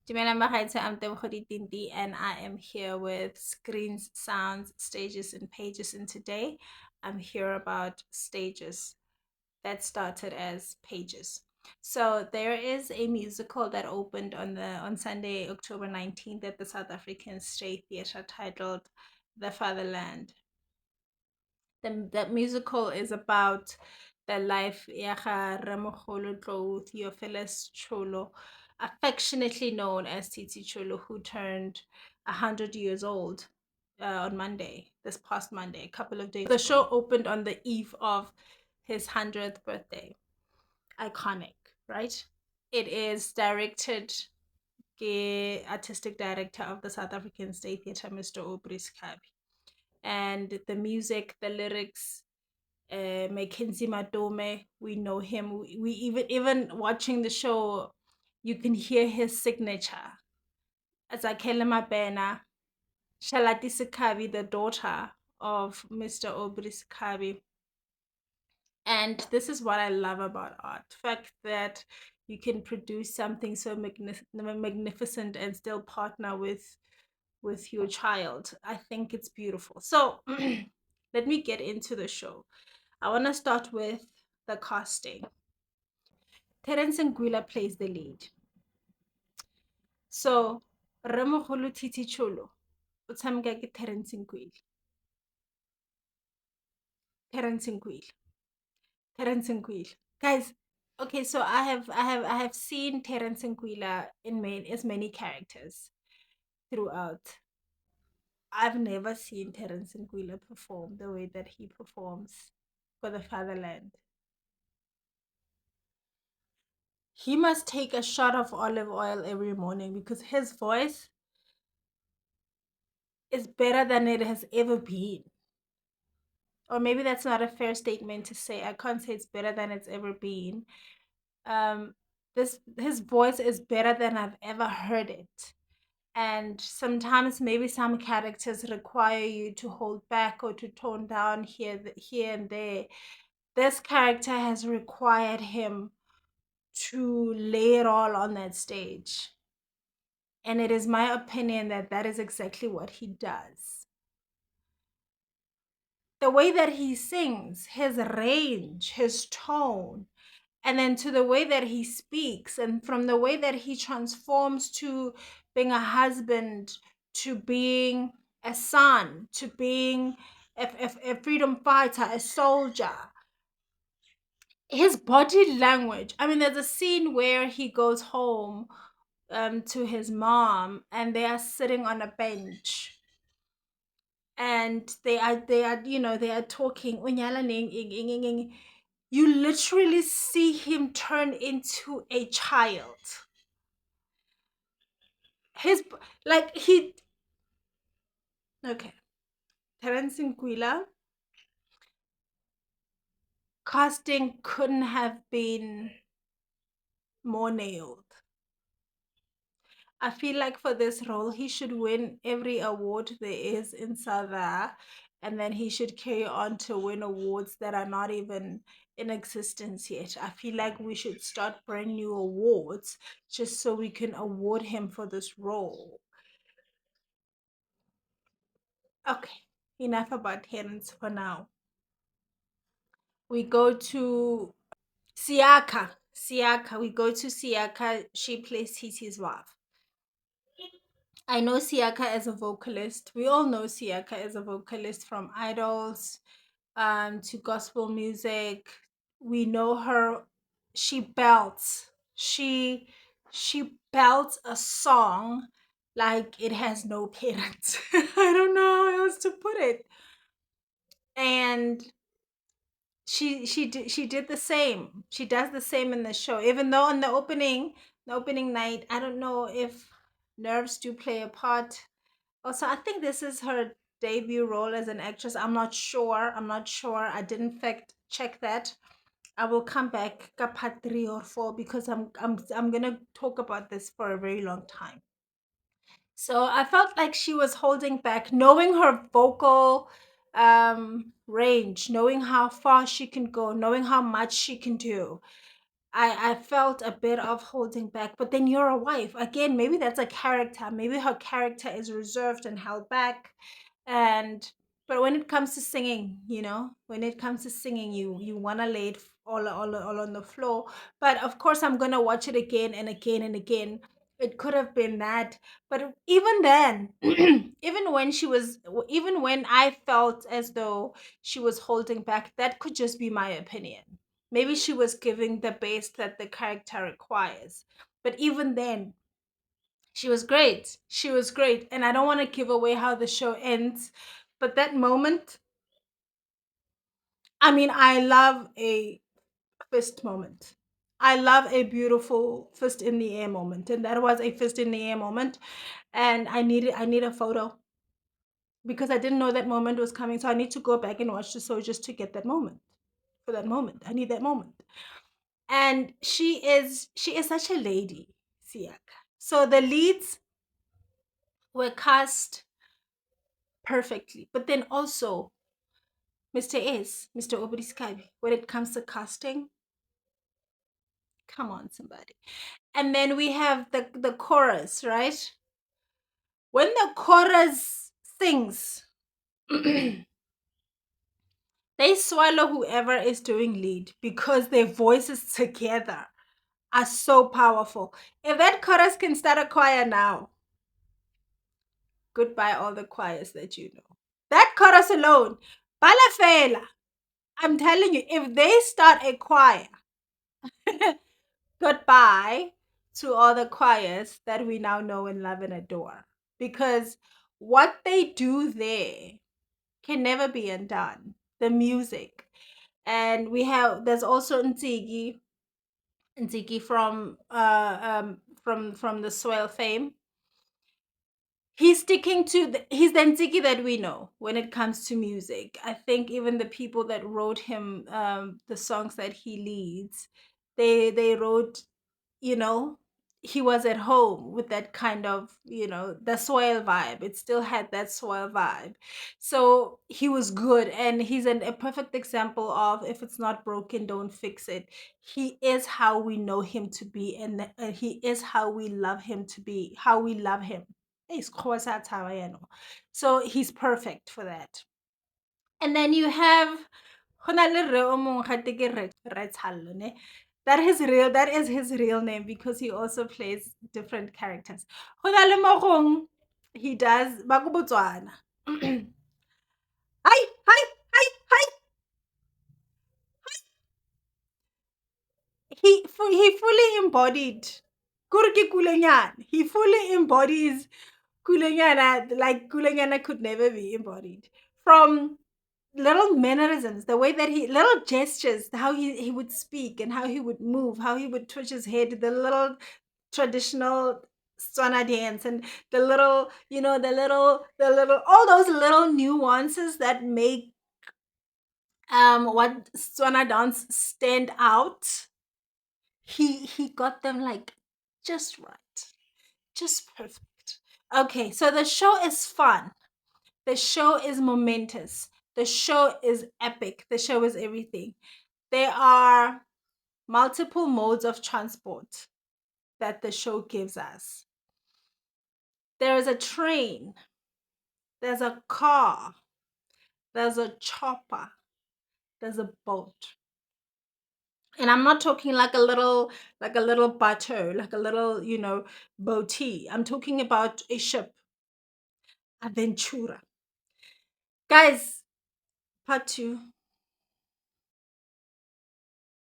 Dumelang Bagaetsho, I'm Tebogo Tinti, and I am here with Screens, Sounds, Stages, and Pages. And today I'm here about stages that started as pages. So there is a musical that opened on Sunday, October 19th at the South African State Theatre titled The Fatherland. That musical is about the life ya ga Ramogolo Tlou Theophilus Cholo, affectionately known as Titi Cholo, who turned 100 years old on Monday, this past Monday, a couple of days ago. The show opened on the eve of his 100th birthday. Iconic, right? It is directed by artistic director of the South African State Theatre, Mr. Aubrey Scabi. And the music, the lyrics, Mackenzie Matome, we know him. We even watching the show, you can hear his signature. As Akele Mabena, Shalati Sikabi, the daughter of Mr. Aubrey Sikabi. And this is what I love about art. The fact that you can produce something so magnificent and still partner with your child. I think it's beautiful. So let me get into the show. I want to start with the casting. Terence Nguila plays the lead. So Ramogolo Titi Cholo o tshameka ke Terence Nguila. Terence Nguila. Terence Nguila. Guys, okay, so I have seen Terence Nguila in as many characters throughout. I've never seen Terence Nguila perform the way that he performs for the Fatherland. He must take a shot of olive oil every morning because his voice is better than it has ever been. Or maybe that's not a fair statement to say. I can't say it's better than it's ever been. Um, this his voice is better than I've ever heard it. And sometimes maybe some characters require you to hold back or to tone down here and there. This character has required him to lay it all on that stage. And it is my opinion that that is exactly what he does. The way that he sings, his range, his tone, and then to the way that he speaks, and from the way that he transforms to being a husband, to being a son, to being a freedom fighter, a soldier. His body language. I mean, there's a scene where he goes home to his mom, and they are sitting on a bench and they are they are talking. You literally see him turn into a child. His like he Okay, Terence Nkwila casting couldn't have been more nailed. I feel like for this role, he should win every award there is in South, and then he should carry on to win awards that are not even in existence yet. I feel like we should start brand new awards just so we can award him for this role. Okay, enough about Terence for now. We go to Siaka. Siaka. We go to Siaka. She plays Titi's wife. I know Siaka as a vocalist. We all know Siaka as a vocalist from Idols to gospel music. We know her. She belts. She belts a song like it has no parents. I don't know how else to put it. And she did the same. She does the same in the show. Even though on the opening night, I don't know if nerves do play a part. Also, I think this is her debut role as an actress. I'm not sure. I didn't fact check that. I will come back ka part 3 or 4 because I'm gonna talk about this for a very long time. So I felt like she was holding back, knowing her vocal range, knowing how far she can go, knowing how much she can do. I felt a bit of holding back, but then you're a wife. Again, maybe that's a character. Maybe her character is reserved and held back. And but when it comes to singing, when it comes to singing, you wanna lay it all on the floor. But of course, I'm gonna watch it again and again and again. It could have been that, but even then, even when I felt as though she was holding back, that could just be my opinion. Maybe she was giving the best that the character requires. But even then, she was great. She was great. And I don't want to give away how the show ends. But that moment, I mean, I love a fist moment. I love a beautiful fist in the air moment. And that was a fist in the air moment. And I need a photo because I didn't know that moment was coming. So I need to go back and watch the show just to get that moment. For that moment. I need that moment. And she is such a lady, Siaka. So the leads were cast perfectly, but then also Mr. Obriskabi, when it comes to casting, come on, somebody. And then we have the chorus, right? When the chorus sings, they swallow whoever is doing lead because their voices together are so powerful. If that chorus can start a choir now, goodbye all the choirs that you know. That chorus alone, Balafela, I'm telling you, if they start a choir, goodbye to all the choirs that we now know and love and adore. Because what they do there can never be undone. The music. And there's also Nzigi from the Soil fame. He's the Nziki that we know when it comes to music. I think even the people that wrote him the songs that he leads, they wrote, you know, he was at home with that kind of, the soil vibe. It still had that soil vibe. So he was good, and he's a perfect example of, if it's not broken, don't fix it. He is how we know him to be, and he is how we love him to be, how we love him. So he's perfect for that. And then you have that is his real name because he also plays different characters. He does Bakubotswana. Hi, hi, hi, hi. He fully embodied Kurki Kulenyan. He fully embodies Kulenyana like Kulenyana could never be embodied. From little mannerisms, the way that little gestures, how he would speak and how he would move, how he would twitch his head, the little traditional Swana dance, and the little, all those little nuances that make what Swana dance stand out. He got them like just right, just perfect. Okay, so the show is fun. The show is momentous. The show is epic. The show is everything. There are multiple modes of transport that the show gives us. There is a train, there's a car, there's a chopper, there's a boat. And I'm not talking like a little bateau, like a little, boatie. I'm talking about a ship, Aventura. Guys, part two.